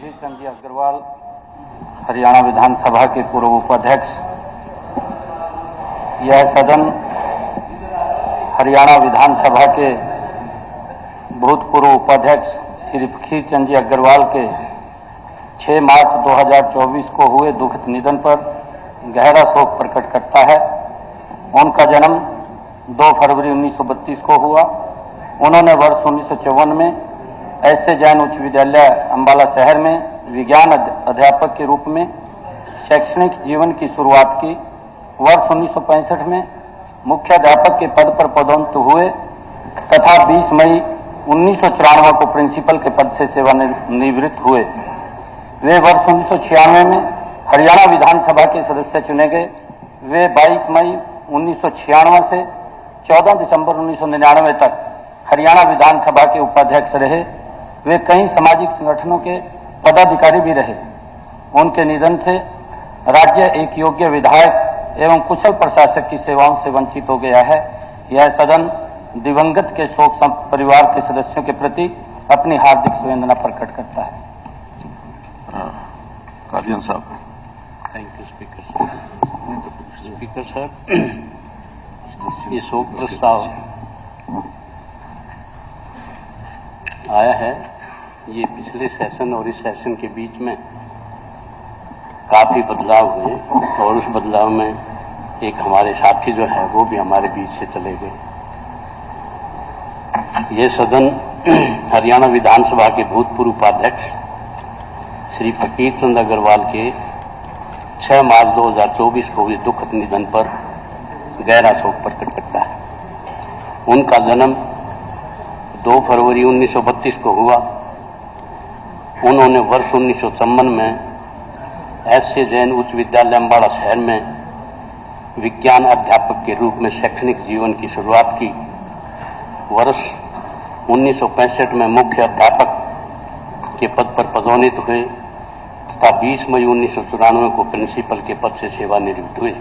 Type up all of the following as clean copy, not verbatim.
श्री चंद जी अग्रवाल, हरियाणा विधानसभा के पूर्व उपाध्यक्ष। यह सदन हरियाणा विधानसभा के भूतपूर्व उपाध्यक्ष श्री खीर चंद जी अग्रवाल के 6 मार्च 2024 को हुए दुखद निधन पर गहरा शोक प्रकट करता है। उनका जन्म 2 फरवरी 1932 को हुआ। उन्होंने वर्ष 1954 में एस जैन उच्च विद्यालय अम्बाला शहर में विज्ञान अध्यापक के रूप में शैक्षणिक जीवन की शुरुआत की। वर्ष 1965 में मुख्याध्यापक के पद पर पदोन्नत हुए तथा 20 मई 1994 को प्रिंसिपल के पद से सेवानिवृत्त हुए। वे वर्ष 1996 में हरियाणा विधानसभा के सदस्य चुने गए। वे 22 मई 1996 से 14 दिसंबर 1999 तक हरियाणा विधानसभा के उपाध्यक्ष रहे। वे कई सामाजिक संगठनों के पदाधिकारी भी रहे। उनके निधन से राज्य एक योग्य विधायक एवं कुशल प्रशासक की सेवाओं से वंचित हो गया है। यह सदन दिवंगत के शोक परिवार के सदस्यों के प्रति अपनी हार्दिक संवेदना प्रकट करता है। कादियान साहब। थैंक यू स्पीकर साहब। ये शोक प्रस्ताव आया है। ये पिछले सेशन और इस सेशन के बीच में काफी बदलाव हुए और उस बदलाव में एक हमारे साथी जो है वो भी हमारे बीच से चले गए। ये सदन हरियाणा विधानसभा के भूतपूर्व उपाध्यक्ष श्री फकीर चंद अग्रवाल के 6 मार्च 2024 को हुए दुखद निधन पर गहरा शोक प्रकट करता है। उनका जन्म 2 फरवरी 1932 को हुआ। उन्होंने वर्ष 1954 में एस जैन उच्च विद्यालय अम्बाला शहर में विज्ञान अध्यापक के रूप में शैक्षणिक जीवन की शुरुआत की। वर्ष 1965 में मुख्य अध्यापक के पद पर पदोन्नत हुए तथा 20 मई 1994 को प्रिंसिपल के पद से सेवानिवृत्त हुए।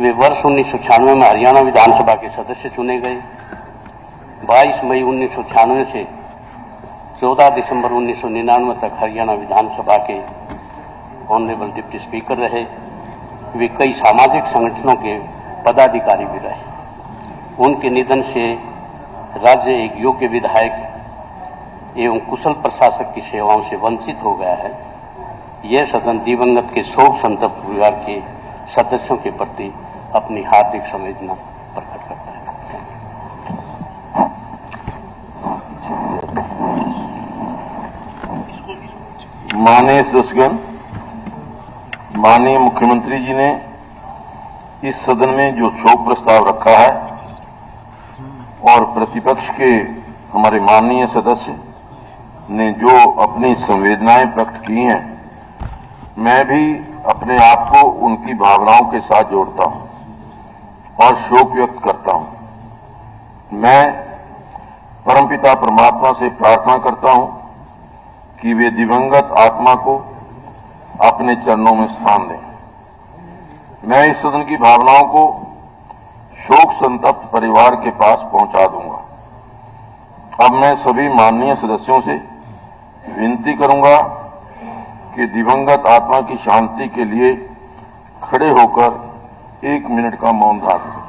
वे वर्ष 1996 में हरियाणा विधानसभा के सदस्य चुने गए। 22 मई 1996 से 14 दिसंबर 1999 तक हरियाणा विधानसभा के ऑनरेबल डिप्टी स्पीकर रहे। वे कई सामाजिक संगठनों के पदाधिकारी भी रहे। उनके निधन से राज्य एक योग्य विधायक एवं कुशल प्रशासक की सेवाओं से वंचित हो गया है। यह सदन दिवंगत के शोक संतप्त परिवार के सदस्यों के प्रति अपनी हार्दिक संवेदना प्रकट करता है। माननीय सदस्यगण, माननीय मुख्यमंत्री जी ने इस सदन में जो शोक प्रस्ताव रखा है और प्रतिपक्ष के हमारे माननीय सदस्य ने जो अपनी संवेदनाएं प्रकट की हैं, मैं भी अपने आप को उनकी भावनाओं के साथ जोड़ता हूं और शोक व्यक्त करता हूं। मैं परमपिता परमात्मा से प्रार्थना करता हूं कि वे दिवंगत आत्मा को अपने चरणों में स्थान दें। मैं इस सदन की भावनाओं को शोक संतप्त परिवार के पास पहुंचा दूंगा। अब मैं सभी माननीय सदस्यों से विनती करूंगा कि दिवंगत आत्मा की शांति के लिए खड़े होकर 1 मिनट का मौन धारण करें।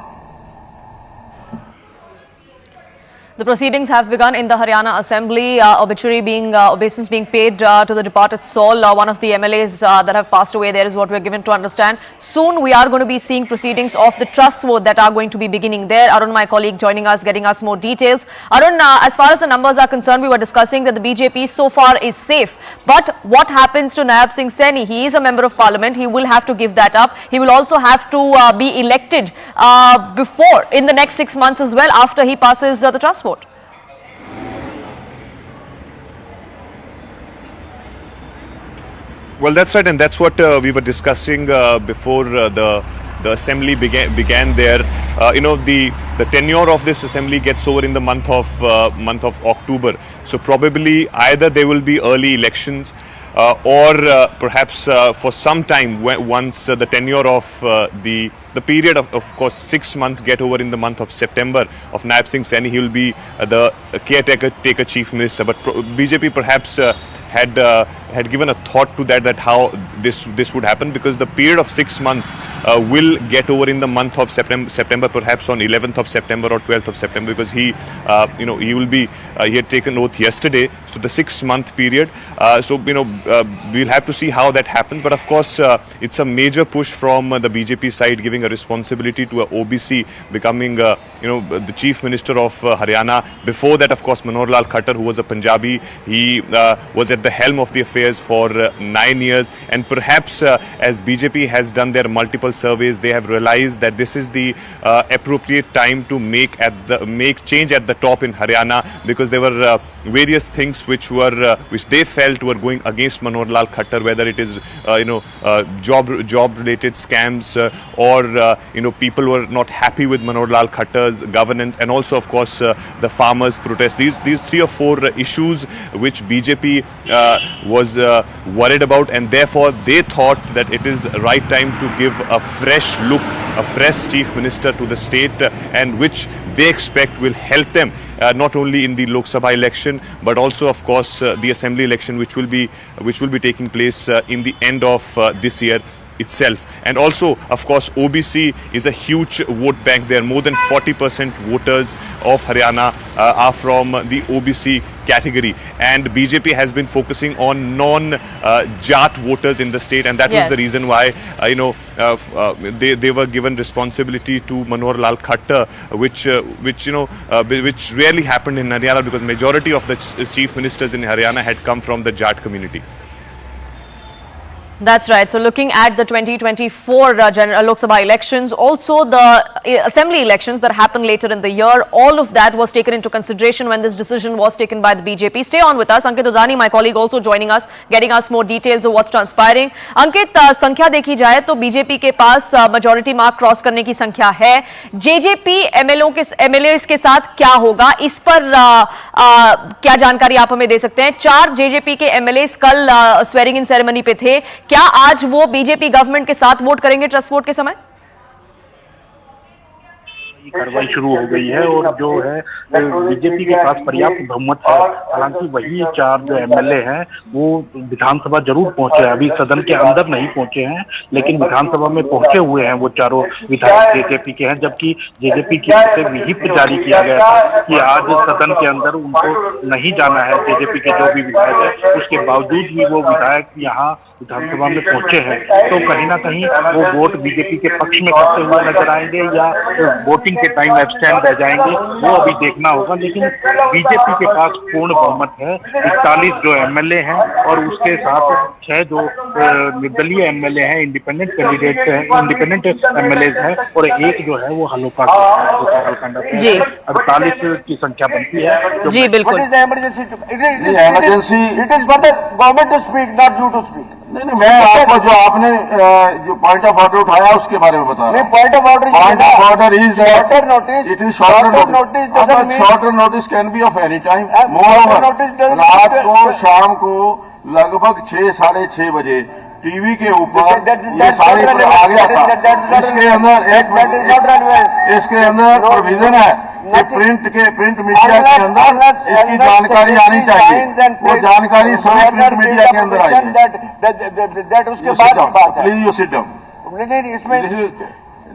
The proceedings have begun in the Haryana Assembly. Obeisance being paid to the departed soul, one of the MLAs that have passed away. There is what we are given to understand. Soon we are going to be seeing proceedings of the trust vote that are going to be beginning there. Arun, my colleague, joining us, getting us more details. Arun, as far as the numbers are concerned, we were discussing that the BJP so far is safe. But what happens to Nayab Singh Saini? He is a member of parliament. He will have to give that up. He will also have to be elected before in the next 6 months as well after he passes the trust vote. Well, that's right, and that's what we were discussing before the assembly began there. The tenure of this assembly gets over in the month of October. So probably either there will be early elections or perhaps for some time once the tenure of the period of course 6 months get over in the month of September of Nayab Singh Saini. He will be the caretaker chief minister, but BJP perhaps had given a thought to that how this would happen, because the period of 6 months will get over in the month of September, perhaps on 11th of September or 12th of September, because he will be he had taken oath yesterday, so the 6-month period. We'll have to see how that happens, but of course it's a major push from the BJP side, giving a responsibility to a OBC becoming the chief minister of Haryana. Before that, of course, Manohar Lal Khattar, who was a Punjabi, he was at the helm of the affairs for 9 years, and perhaps as BJP has done their multiple surveys, they have realized that this is the appropriate time to make change at the top in Haryana, because there were various things which they felt were going against Manohar Lal Khattar, whether it is job related scams or people were not happy with Manohar Lal Khattar's governance, and also of course the farmers' protest. These 3 or 4 issues which BJP was worried about, and therefore they thought that it is right time to give a fresh look, a fresh chief minister to the state, and which they expect will help them not only in the Lok Sabha election, but also of course the assembly election, which will be taking place in the end of this year itself. And also, of course, OBC is a huge vote bank. There are more than 40% voters of Haryana are from the OBC category, and BJP has been focusing on non-Jat voters in the state, and that was the reason why they were given responsibility to Manohar Lal Khattar, which rarely happened in Haryana, because majority of the chief ministers in Haryana had come from the Jat community. That's right. So looking at the 2024 Lok Sabha elections, also the assembly elections that happen later in the year, all of that was taken into consideration when this decision was taken by the BJP. Stay on with us. Ankit Udani, my colleague, also joining us, getting us more details of what's transpiring. Ankit, संख्या देखी जाए तो BJP के पास majority mark cross करने की संख्या है. JJP MLAs के साथ क्या होगा, इस पर क्या जानकारी आप हमें दे सकते हैं? 4 जेजेपी के एमएलएस कल स्वेरिंग इन सेरेमनी पे थे. क्या आज वो बीजेपी गवर्नमेंट के साथ वोट करेंगे ट्रस्ट वोट के समय? कार्रवाई शुरू हो गई है और जो है बीजेपी के पास पर्याप्त बहुमत है. हालांकि वही 4 जो एमएलए हैं वो विधानसभा जरूर पहुंचे हैं, अभी सदन के अंदर नहीं पहुंचे हैं, लेकिन विधानसभा में पहुंचे हुए हैं. वो चारों विधायक जेजेपी के हैं, जबकि जेजेपी की ओर से व्हिप जारी किया गया था कि आज सदन के अंदर उनको नहीं जाना है. जेजेपी के जो भी विधायक है, उसके बावजूद भी वो विधायक यहाँ विधानसभा में पहुंचे हैं. तो कहीं ना कहीं वो वोट बीजेपी के पक्ष में करते हुए नजर आएंगे या वोटिंग के टाइम एब्सटेंड रह जाएंगे, वो अभी देखना होगा. लेकिन बीजेपी के पास पूर्ण बहुमत है. 41 जो एमएलए हैं और उसके साथ 6 जो निर्दलीय एमएलए हैं, इंडिपेंडेंट कैंडिडेट हैं, इंडिपेंडेंट एमएलए हैं, और 1 जो है वो हलोका से 48 की संख्या बनती है. जी बिल्कुल. Emergency it is for the government to speak, not you to speak. नहीं, मैं आपको जो आपने जो पॉइंट ऑफ ऑर्डर उठाया उसके बारे में बता रहा हूँ. Point of order is shorter notice. It is shorter notice can be of any time. रात को, शाम को लगभग 6, साढ़े 6 बजे टीवी के ऊपर ये सारे आ गया था. इसके अंदर प्रोविजन है कि प्रिंट मीडिया के अंदर इसकी जानकारी आनी चाहिए. वो जानकारी सभी प्रिंट मीडिया के अंदर आई है. उसके बाद प्लीज यू सिट डाउन. नहीं, इसमें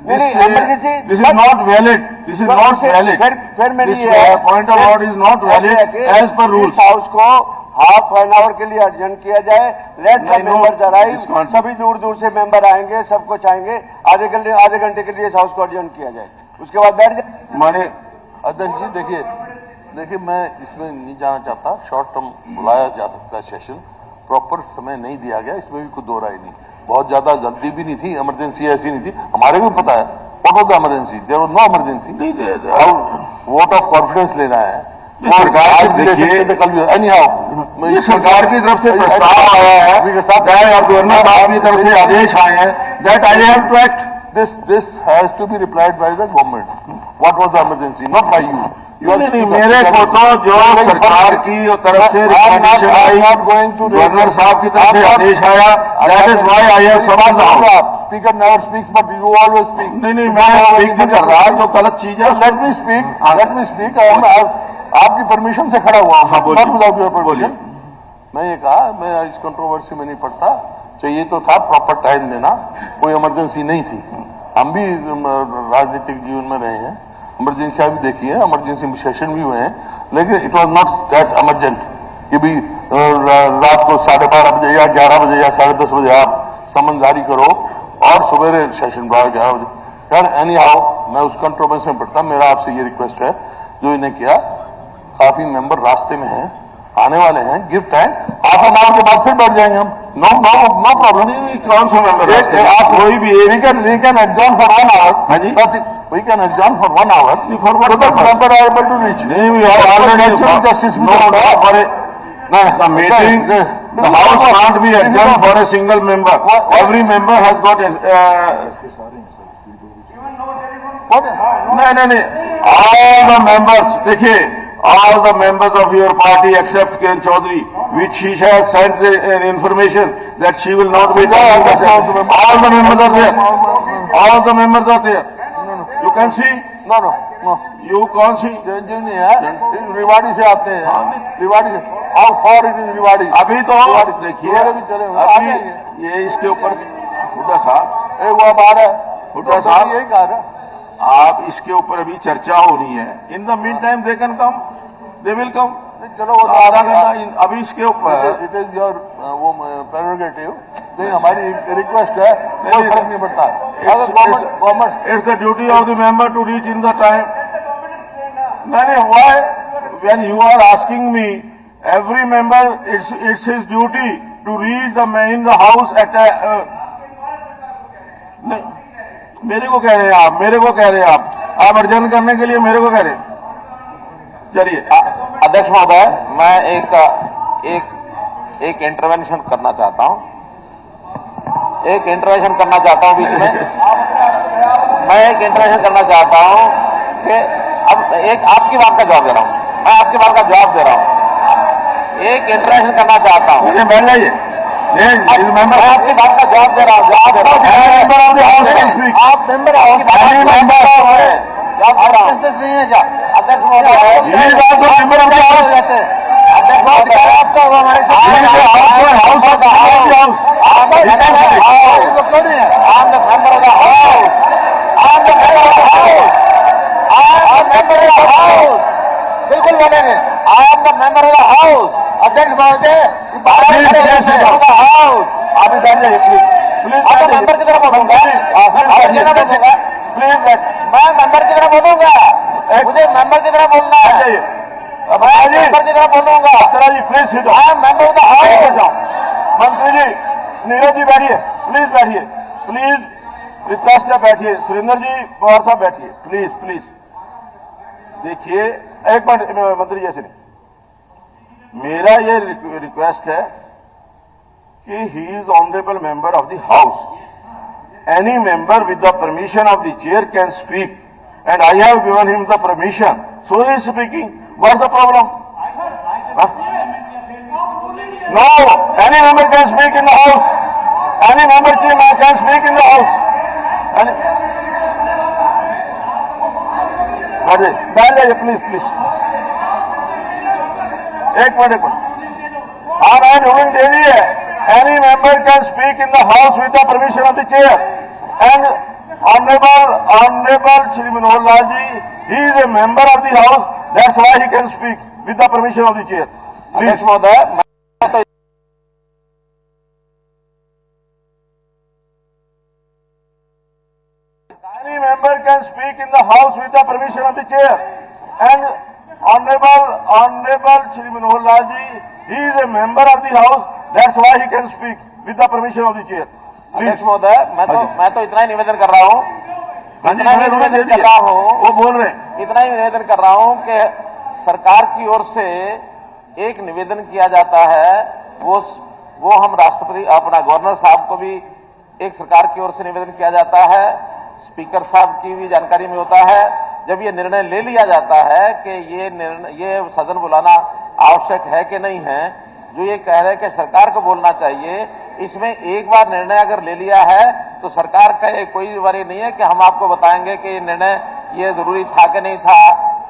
This is not valid. This is not valid. फिर मेरी This point of order is not valid as per rules. House को हाफ एन आवर के लिए एडजर्न किया जाए. Let the members arrive. सभी दूर दूर से मेंबर आएंगे, सब कुछ आएंगे. आधे घंटे के लिए इस हाउस को एडजर्न किया जाए, उसके बाद बैठ जाए. माने अध्यक्ष जी देखिए मैं इसमें नहीं जाना चाहता. शॉर्ट टर्म बुलाया जा सकता है सेशन, प्रॉपर समय नहीं दिया गया, इसमें भी कोई दो राय नहीं. बहुत ज्यादा जल्दी भी नहीं थी, इमरजेंसी ऐसी नहीं थी, हमारे को भी पता है. What was the emergency? There was no emergency. Vote of confidence लेना है. सरकार की तरफ से प्रस्ताव आया है, गवर्नर साहब की तरफ से आदेश आए हैं, that I have to act. This has to be replied by the government. What was the emergency? Not by you. नहीं, मेरे को तो जो सरकार की तरफ से रिकमेंडेशन आई, गवर्नर साहब की तरफ से आदेश आया, that is why I have समझ रहा. Speaker never speaks but you always speak. नहीं, मैं स्पीक नहीं कर रहा, जो गलत चीज है. Let me speak. आपकी परमिशन से खड़ा हुआ हूं. Not without your permission. मैं ये कहा, मैं इस कंट्रोवर्सी में नहीं पड़ता, चाहिए तो था प्रॉपर टाइम देना, कोई इमरजेंसी नहीं थी। हम भी राजनीतिक जीवन में रहे हैं, इमरजेंसी भी देखी है, इमरजेंसी सेशन भी हुए हैं, लेकिन it was not that emergent कि भी रात को 12:30 बजे या 11 बजे या 10:30 बजे आप समन जारी करो और सवेरे सेशन 11 बजे। यार एनी हाउ मैं उस कंट्रोवर्सी में पड़ता। मेरा आपसे ये रिक्वेस्ट है, जो इन्हें किया, काफी मेंबर रास्ते में हैं, आने वाले हैं, give time, half an hour के बाद फिर बैठ जाएंगे हम। No problem. कौन सा मेंबर? आप कोई भी we can adjourn for 1 hour. हाँ जी, we can adjourn for 1 hour for member are able to reach. नहीं, we have already justice for the meeting, the house can't be adjourned for a single member. Every member has got नहीं, all the members, देखिए, all the members of your party except Kiran Chaudhary, which she has sent an information that she will not be there. All the members are there. All the members are there. You can see. No. You can't see. चिरंजीव नहीं है, रिवाड़ी से आते हैं, रिवाड़ी से। How for it is Rewari? अभी तो देखिए, अभी ये इसके ऊपर हुड्डा साहब, एक वो बाहर है, हुड्डा साहब, यही कहा था आप इसके ऊपर अभी चर्चा होनी है। In the mean time they can come, they will come. चलो वो आधा घंटा अभी इसके ऊपर, इट इज योर वो प्रेरोगेटिव, लेकिन हमारी रिक्वेस्ट है, कोई फर्क नहीं पड़ता। अगर government it's the duty of the member to reach in the time. मैंने why when you are asking me, every member it's his duty to reach in the house at मेरे को कह रहे हैं आप, मेरे को कह रहे हैं आप अर्जन करने के लिए मेरे को कह रहे हैं। चलिए अध्यक्ष महोदय, मैं एक इंटरवेंशन करना चाहता हूं, बीच में। मैं एक इंटरवेंशन करना चाहता हूं कि अब एक आपकी बात का जवाब दे रहा हूं, मैं आपकी बात का जवाब दे रहा हूं, एक इंटरवेंशन करना चाहता हूं। बैठ जाइए, मैं आपकी बात का जवाब दे रहा हूं, आप मेंबर नहीं है क्या अध्यक्ष महोदय? अध्यक्ष महोदय, आपका हमारे बिल्कुल बोलेंगे, I am the member of the house. अध्यक्ष महोदय, हाउस आप भी बैठ जाइए प्लीज। आप मेंबर की तरफ बोलूंगा, प्लीज मैं मेंबर की तरफ बोलूंगा, मुझे मेंबर की तरफ बोलना है, मैं मेंबर की तरफ बोलूंगा। जी please, member of the house. मंत्री जी, नीरज जी बैठिए, प्लीज बैठिए, प्लीज रिक्वेस्ट है, बैठिए। सुरेंद्र जी, पवार साहब बैठिए, प्लीज प्लीज। देखिए एक मिनट मंत्री जी, ऐसे नहीं, मेरा ये रिक्वेस्ट है कि he is honourable member of the house, any member with the permission of the chair can speak and I have given him the permission, so he is speaking. What's the problem? Huh? No, any member can speak in the house. Any member can speak in the house. बैठ जाइए please please. एक minute हाँ, मैं ruling दे दी है। Any member can speak in the house with the permission of the chair and Honorable Shri Manohar Lal ji, he is a member of the house, that's why he can speak with the permission of the chair. Please, महोदय, any member can speak in the house with the permission of the chair. And Honorable Shri Manohar Lal ji, he is a member of the house, that's why he can speak with the permission of the chair. अध्यक्ष महोदय, मैं तो इतना ही निवेदन कर रहा हूँ, इतना ही निवेदन कर रहा हूँ, वो बोल रहे हैं, इतना ही निवेदन कर रहा हूँ कि सरकार की ओर से एक निवेदन किया जाता है, वो हम राष्ट्रपति अपना गवर्नर साहब को भी एक सरकार की ओर से निवेदन किया जाता है, स्पीकर साहब की भी जानकारी में होता है। जब ये निर्णय ले लिया जाता है कि ये सदन बुलाना आवश्यक है कि नहीं है, जो ये कह रहे हैं कि सरकार को बोलना चाहिए, इसमें एक बार निर्णय अगर ले लिया है तो सरकार का कोई बारी नहीं है कि हम आपको बताएंगे कि ये निर्णय ये जरूरी था कि नहीं था,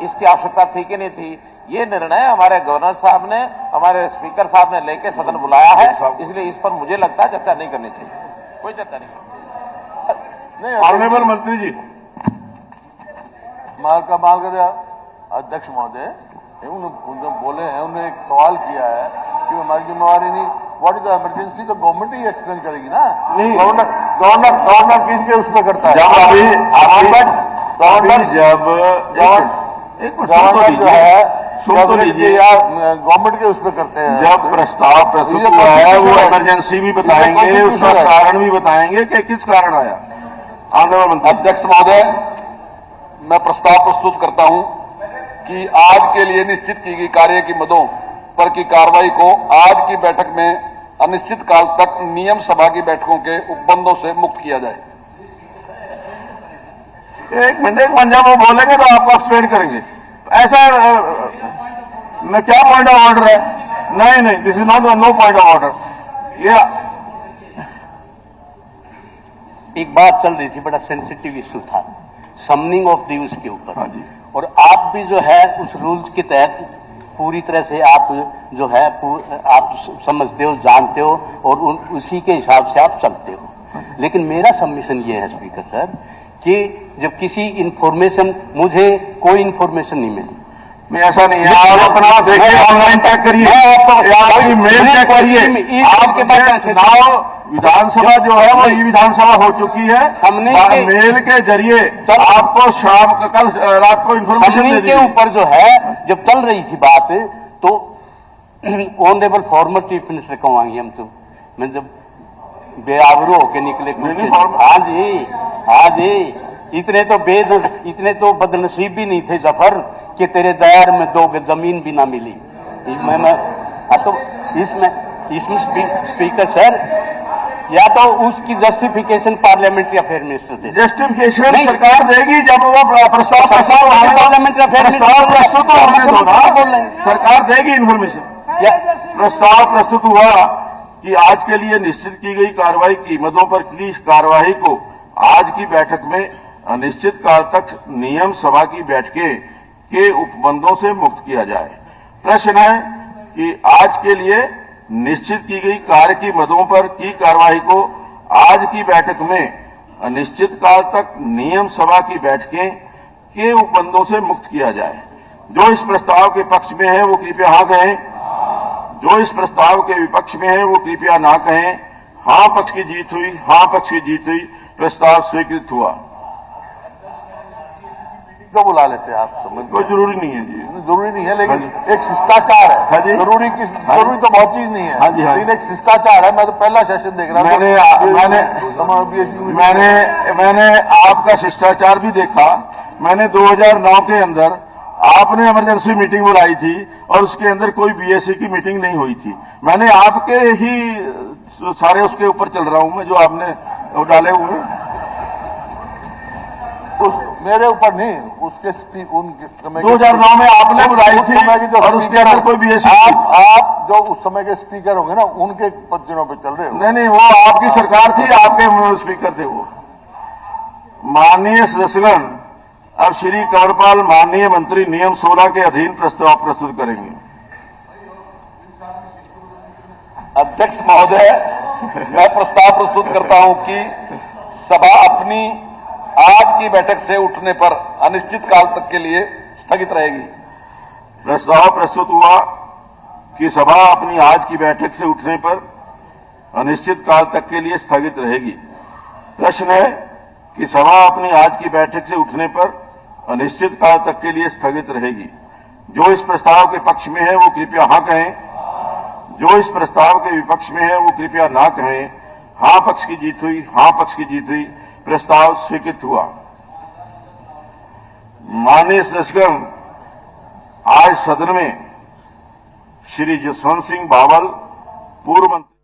इसकी आवश्यकता थी कि नहीं थी। ये निर्णय हमारे गवर्नर साहब ने, हमारे स्पीकर साहब ने लेके सदन बुलाया है, इसलिए इस पर मुझे लगता है चर्चा नहीं करनी चाहिए, कोई चर्चा नहीं। ऑनरेबल मंत्री जी, माल कर अध्यक्ष महोदय उन्होंने बोले हैं, उन्होंने एक सवाल किया है कि हमारी जिम्मेवारी नहीं, व्हाट इज द इमरजेंसी, तो गवर्नमेंट ही एक्सप्लेन करेगी ना। नहीं, गवर्नर किन के उसमें करता है, जब अभी गवर्नर जो है गवर्नमेंट के उसमें करते हैं। जब प्रस्ताव प्रस्तुत हुआ है वो इमरजेंसी भी बताएंगे, उसका कारण भी बताएंगे कि किस कारण आया। ऑनरेबल मंत्री। अध्यक्ष महोदय, मैं प्रस्ताव प्रस्तुत करता हूं कि आज के लिए निश्चित की गई कार्य की मदों पर की कार्रवाई को आज की बैठक में अनिश्चित काल तक नियम सभा की बैठकों के उपबंधों से मुक्त किया जाए। एक मिनट जब वो बोलेंगे तो आपको एक्सप्लेन करेंगे। ऐसा न क्या पॉइंट ऑफ ऑर्डर है? नहीं, this is not know point of order. ये एक बात चल रही थी, बड़ा सेंसिटिव इश्यू था, समनिंग ऑफ द उसके ऊपर। हाँ जी। और आप भी जो है उस रूल्स के तहत पूरी तरह से आप जो है आप समझते हो, जानते हो और उसी के हिसाब से आप चलते हो। लेकिन मेरा सबमिशन ये है स्पीकर सर कि जब किसी इंफॉर्मेशन, मुझे कोई इंफॉर्मेशन नहीं मिली, नहीं ऐसा नहीं है, आप अपना देखिए, ऑनलाइन चेक करिए, आपकी मेल चेक करिए, आपके पास विधानसभा जो है वो ई विधानसभा हो चुकी है, मेल के जरिए आपको शाम कल रात को इन्फॉर्मेशन के ऊपर जो है जब चल रही थी बात, तो ऑनरेबल फॉर्मर चीफ मिनिस्टर कहवाएंगे हम, तो मैं जब बेआबरू होके निकले, हाँ जी, इतने तो बदनसीब भी नहीं थे जफर कि तेरे दायर में 2 गज जमीन भी ना मिली। तो इसमें स्पीकर सर या तो उसकी जस्टिफिकेशन पार्लियामेंट्री अफेयर मिनिस्टर दे। जस्टिफिकेशन सरकार देगी जब वो प्रस्ताव पार्लियामेंट्री अफेयर प्रस्तुत होने, सरकार देगी इन्फॉर्मेशन। प्रस्ताव प्रस्तुत हुआ कि आज के लिए निश्चित की गई कार्रवाई की मदों पर की कार्यवाही को आज की बैठक में अनिश्चित काल तक नियम सभा की बैठकें के उपबंधों से मुक्त किया जाए। प्रश्न है कि आज के लिए निश्चित की गई कार्य की मदों पर की कार्यवाही को आज की बैठक में अनिश्चित काल तक नियम सभा की बैठकें के उपबंधों से मुक्त किया जाए। जो इस प्रस्ताव के पक्ष में है वो कृपया हाँ कहें, जो इस प्रस्ताव के विपक्ष में है वो कृपया ना कहें। हाँ पक्ष की जीत हुई, हाँ पक्ष की जीत हुई, प्रस्ताव स्वीकृत हुआ। तो बुला लेते हैं आप, समझ कोई जरूरी नहीं है जी, जरूरी नहीं है, लेकिन एक शिष्टाचार है। हाँ जी, जरूरी तो बहुत चीज नहीं है। हाँ जी, हाँ, लेकिन एक शिष्टाचार है। मैं तो पहला सेशन देख रहा हूँ, मैंने आपका शिष्टाचार भी देखा। मैंने 2009 के अंदर आपने इमरजेंसी मीटिंग बुलाई थी और उसके अंदर कोई बीएससी की मीटिंग नहीं हुई थी। मैंने आपके ही सारे उसके ऊपर चल रहा हूं मैं, जो आपने डाले हुए मेरे ऊपर नहीं, उसके 2009 में आपने बुलाई थी और उसके अंदर कोई बीएससी। आप जो उस समय के स्पीकर होंगे ना, उनके पदों पे चल रहे हो। नहीं, वो आपकी सरकार थी, आपके स्पीकर थे वो। माननीय सदस्यगण, अब श्री कंवरपाल माननीय मंत्री नियम 16 के अधीन प्रस्ताव प्रस्तुत करेंगे। अध्यक्ष महोदय, मैं प्रस्ताव प्रस्तुत करता हूं कि सभा अपनी आज की बैठक से उठने पर अनिश्चित काल तक के लिए स्थगित रहेगी। प्रस्ताव प्रस्तुत हुआ कि सभा अपनी आज की बैठक से उठने पर अनिश्चित काल तक के लिए स्थगित रहेगी। प्रश्न है कि सभा अपनी आज की बैठक से उठने पर अनिश्चित काल तक के लिए स्थगित रहेगी। जो इस प्रस्ताव के पक्ष में है वो कृपया हाँ कहें, जो इस प्रस्ताव के विपक्ष में है वो कृपया ना कहें। हाँ पक्ष की जीत हुई, हाँ पक्ष की जीत हुई, प्रस्ताव स्वीकृत हुआ। माननीय सदस्यगण, आज सदन में श्री जसवंत सिंह भावल पूर्व मंत्री